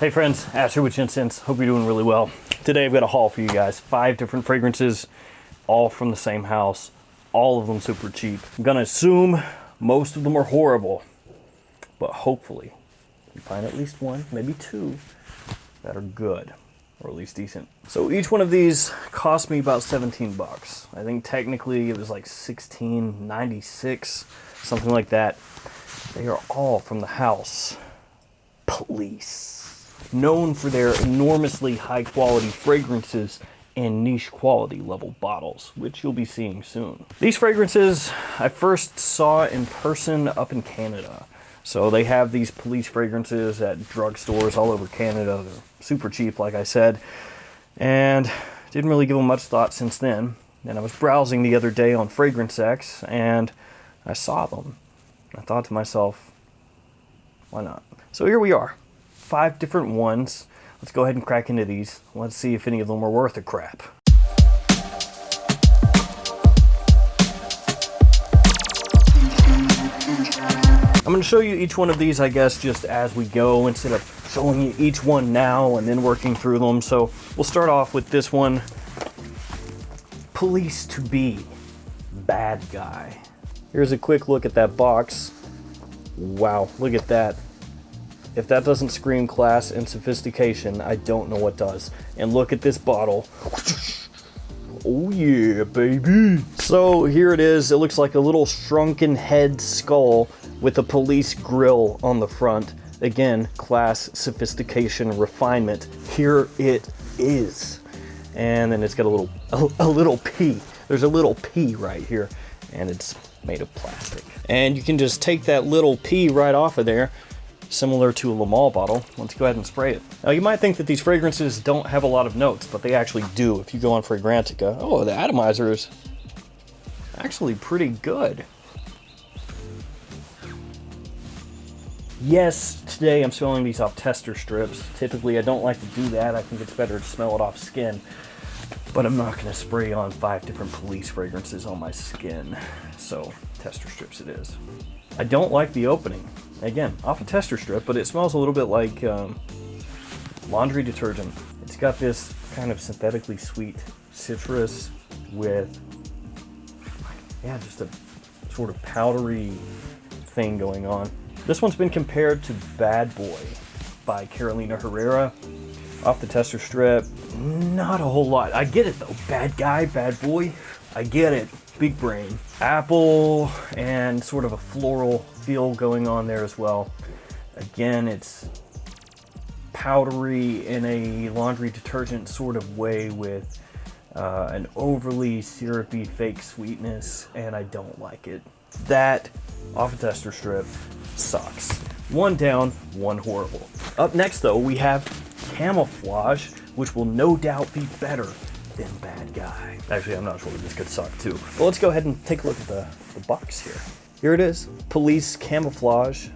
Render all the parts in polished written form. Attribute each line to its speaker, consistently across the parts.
Speaker 1: Hey friends, Ash here with Gents. Hope you're doing really well. Today I've got a haul for you guys. 5 different fragrances, all from the same house. All of them super cheap. I'm gonna assume most of them are horrible, but hopefully you find at least one, maybe 2, that are good, or at least decent. So each one of these cost me about 17 bucks. I think technically it was like $16.96, something like that. They are all from the house Police, known for their enormously high quality fragrances and niche quality level bottles, which you'll be seeing soon. These fragrances I first saw in person up in Canada. So they have these Police fragrances at drugstores all over Canada. They're super cheap, like I said, and didn't really give them much thought since then. And I was browsing the other day on FragranceX and I saw them. I thought to myself, why not? So here we are. 5 different ones. Let's go ahead and crack into these. Let's see if any of them are worth a crap. I'm going to show you each one of these, I guess, just as we go, instead of showing you each one now and then working through them. So we'll start off with this one. Police to Be Bad Guy. Here's a quick look at that box. Wow, look at that. If that doesn't scream class and sophistication, I don't know what does. And look at this bottle. Oh yeah, baby. So here it is. It looks like a little shrunken head skull with a police grill on the front. Again, class, sophistication, refinement. Here it is. And then it's got a little P. There's a little P right here, and it's made of plastic. And you can just take that little P right off of there, similar to a Le Mans bottle. Let's go ahead and spray it. Now you might think that these fragrances don't have a lot of notes, but they actually do. If you go on Fragrantica, oh, the atomizer is actually pretty good. Yes, today I'm smelling these off tester strips. Typically I don't like to do that. I think it's better to smell it off skin. But I'm not going to spray on 5 different Police fragrances on my skin. So, tester strips it is. I don't like the opening. Again, off a tester strip, but it smells a little bit like laundry detergent. It's got this kind of synthetically sweet citrus with, yeah, just a sort of powdery thing going on. This one's been compared to Bad Boy by Carolina Herrera. Off the tester strip, not a whole lot. I get it though. Bad guy, bad boy. I get it. Big brain. Apple and sort of a floral feel going on there as well. Again, it's powdery in a laundry detergent sort of way with an overly syrupy fake sweetness, and I don't like it. That, off a tester strip, sucks. 1 down, 1 horrible. Up next though, we have Camouflage, which will no doubt be better than Bad Guy. Actually, I'm not sure, this could suck too. But let's go ahead and take a look at the box here. Here it is, Police Camouflage.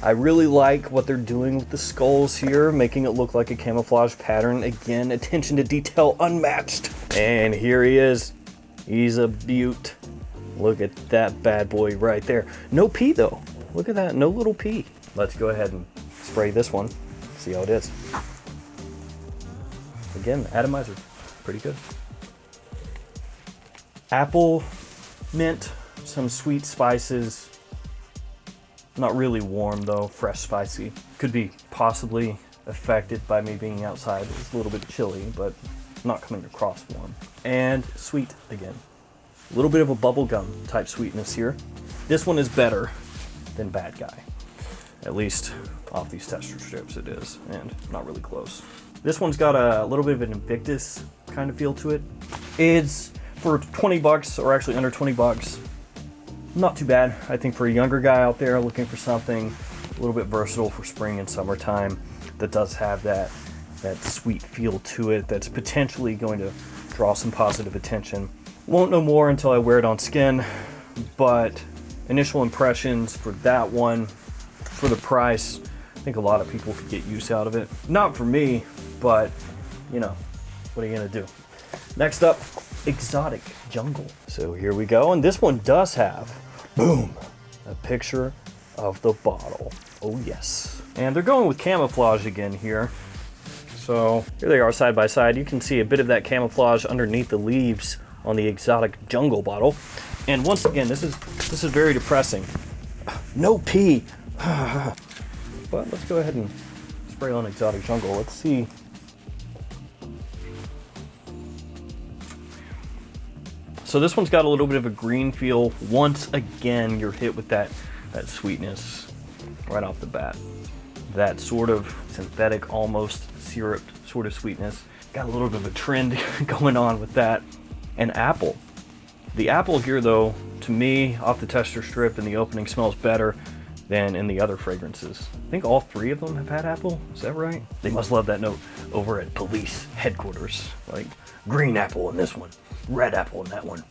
Speaker 1: I really like what they're doing with the skulls here, making it look like a camouflage pattern. Again, attention to detail unmatched. And here he is. He's a beaut. Look at that bad boy right there. No P though. Look at that, no little P. Let's go ahead and spray this one, see how it is. Again, atomizer, pretty good. Apple, mint, some sweet spices. Not really warm though, fresh spicy. Could be possibly affected by me being outside. It's a little bit chilly, but not coming across warm. And sweet again. A little bit of a bubblegum type sweetness here. This one is better than Bad Guy. At least off these tester strips it is, and not really close. This one's got a little bit of an Invictus kind of feel to it. It's for 20 bucks, or actually under 20 bucks. Not too bad. I think for a younger guy out there looking for something a little bit versatile for spring and summertime that does have that sweet feel to it, that's potentially going to draw some positive attention. Won't know more until I wear it on skin, but initial impressions for that one, for the price, I think a lot of people could get use out of it. Not for me, but you know, what are you gonna do? Next up, Exotic Jungle. So here we go, and this one does have, boom, a picture of the bottle. Oh yes. And they're going with Camouflage again here. So here they are side by side. You can see a bit of that camouflage underneath the leaves on the Exotic Jungle bottle. And once again, this is very depressing. No pee. But let's go ahead and spray on Exotic Jungle. Let's see. So this one's got a little bit of a green feel. Once again, you're hit with that sweetness right off the bat. That sort of synthetic, almost syrup sort of sweetness. Got a little bit of a trend going on with that. And apple. The apple here, though, to me, off the tester strip in the opening, smells better than in the other fragrances. I think all three of them have had apple. Is that right? They must love that note over at police headquarters. Like green apple in this one, red apple in that one,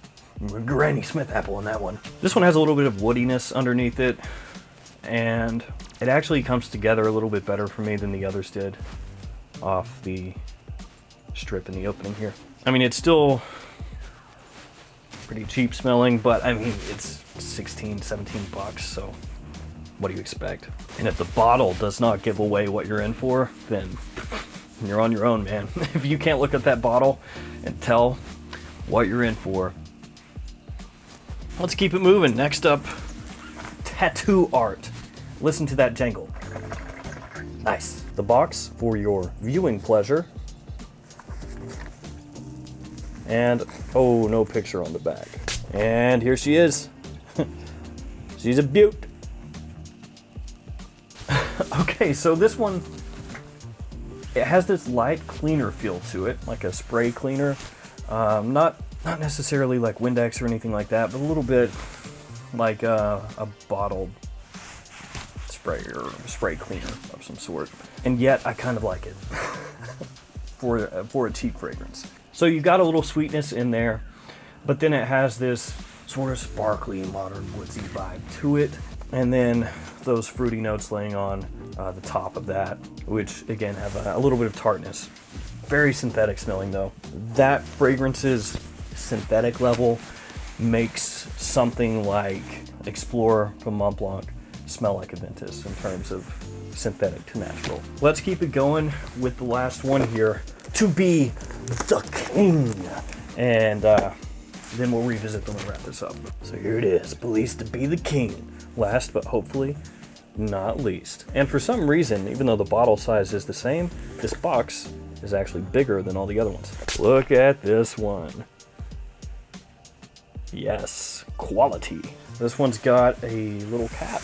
Speaker 1: Granny Smith apple in that one. This one has a little bit of woodiness underneath it, and it actually comes together a little bit better for me than the others did off the strip in the opening here. I mean, it's still pretty cheap smelling, but I mean, it's 16, 17 bucks, so what do you expect? And if the bottle does not give away what you're in for, then you're on your own, man. If you can't look at that bottle and tell what you're in for. Let's keep it moving. Next up, tattoo art. Listen to that jangle. Nice. The box for your viewing pleasure. And, oh, no picture on the back. And here she is. She's a beaut. Okay, so this one, it has this light cleaner feel to it, like a spray cleaner. Not necessarily like Windex or anything like that, but a little bit like a bottled spray or spray cleaner of some sort. And yet, I kind of like it for a cheap fragrance. So you've got a little sweetness in there, but then it has this sort of sparkly, modern, woodsy vibe to it. And then those fruity notes laying on the top of that, which again have a little bit of tartness. Very synthetic smelling though. That fragrance's synthetic level makes something like Explorer from Mont Blanc smell like Aventus in terms of synthetic to natural. Let's keep it going with the last one here, to be the king. And then we'll revisit them and wrap this up. So here it is, Police to be the king. Last but hopefully not least. And for some reason, even though the bottle size is the same, this box is actually bigger than all the other ones. Look at this one. Yes, quality. This one's got a little cap,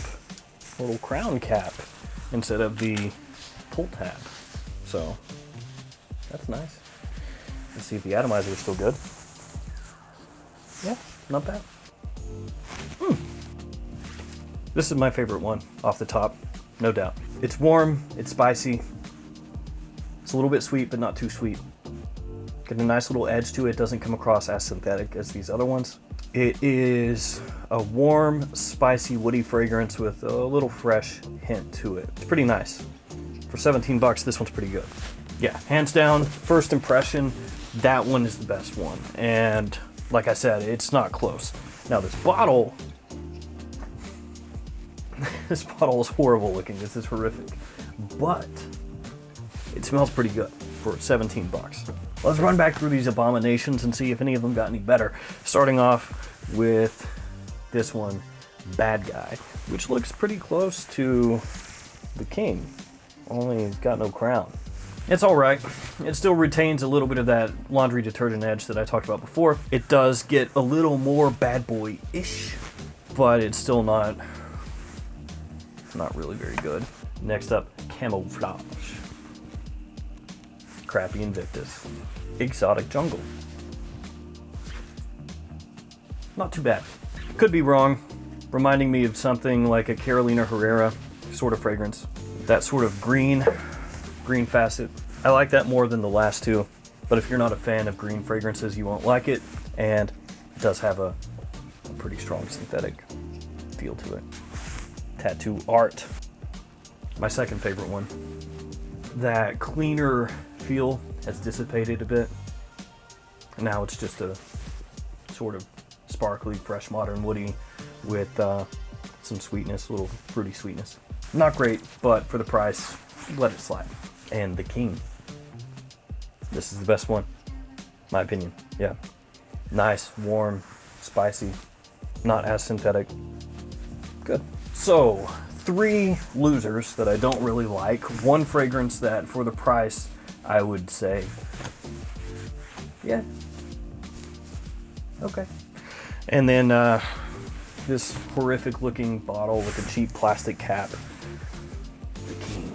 Speaker 1: a little crown cap, instead of the pull tab. So that's nice. Let's see if the atomizer is still good. Yeah, not bad. This is my favorite one off the top, no doubt. It's warm, it's spicy. It's a little bit sweet, but not too sweet. Got a nice little edge to it. Doesn't come across as synthetic as these other ones. It is a warm, spicy, woody fragrance with a little fresh hint to it. It's pretty nice. For 17 bucks, this one's pretty good. Yeah, hands down, first impression, that one is the best one. And like I said, it's not close. Now this bottle, this bottle is horrible looking. This is horrific, but it smells pretty good for 17 bucks. Let's run back through these abominations and see if any of them got any better. Starting off with this one, Bad Guy, which looks pretty close to the King, only it's got no crown. It's all right. It still retains a little bit of that laundry detergent edge that I talked about before. It does get a little more bad boy-ish, but it's still not really very good. Next up, Camouflage. Crappy Invictus. Exotic Jungle. Not too bad. Could be wrong. Reminding me of something like a Carolina Herrera sort of fragrance. That sort of green facet. I like that more than the last two, but if you're not a fan of green fragrances, you won't like it, and it does have a pretty strong synthetic feel to it. Tattoo Art. My second favorite one. That cleaner feel has dissipated a bit. Now it's just a sort of sparkly, fresh, modern, woody with some sweetness, a little fruity sweetness. Not great, but for the price, let it slide. And the king. This is the best one, my opinion. Yeah. Nice, warm, spicy, not as synthetic. Good. So, 3 losers that I don't really like. 1 fragrance that, for the price, I would say, yeah, okay. And then this horrific looking bottle with a cheap plastic cap. The king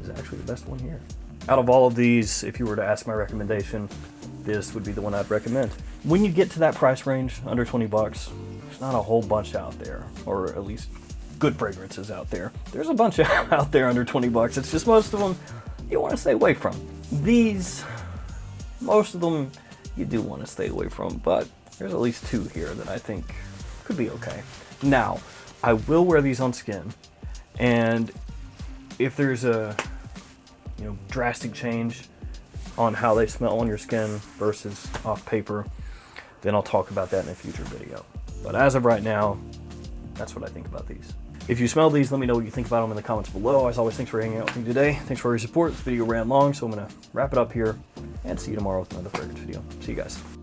Speaker 1: is actually the best one here. Out of all of these, if you were to ask my recommendation, this would be the one I'd recommend. When you get to that price range, under 20 bucks, there's not a whole bunch out there, or at least good fragrances out there. There's a bunch out there under 20 bucks. It's just most of them you want to stay away from. These, most of them you do want to stay away from, but there's at least 2 here that I think could be okay. Now, I will wear these on skin, and if there's a drastic change on how they smell on your skin versus off paper, then I'll talk about that in a future video. But as of right now, that's what I think about these. If you smell these, let me know what you think about them in the comments below. As always, thanks for hanging out with me today. Thanks for your support. This video ran long, so I'm gonna wrap it up here and see you tomorrow with another fragrance video. See you guys.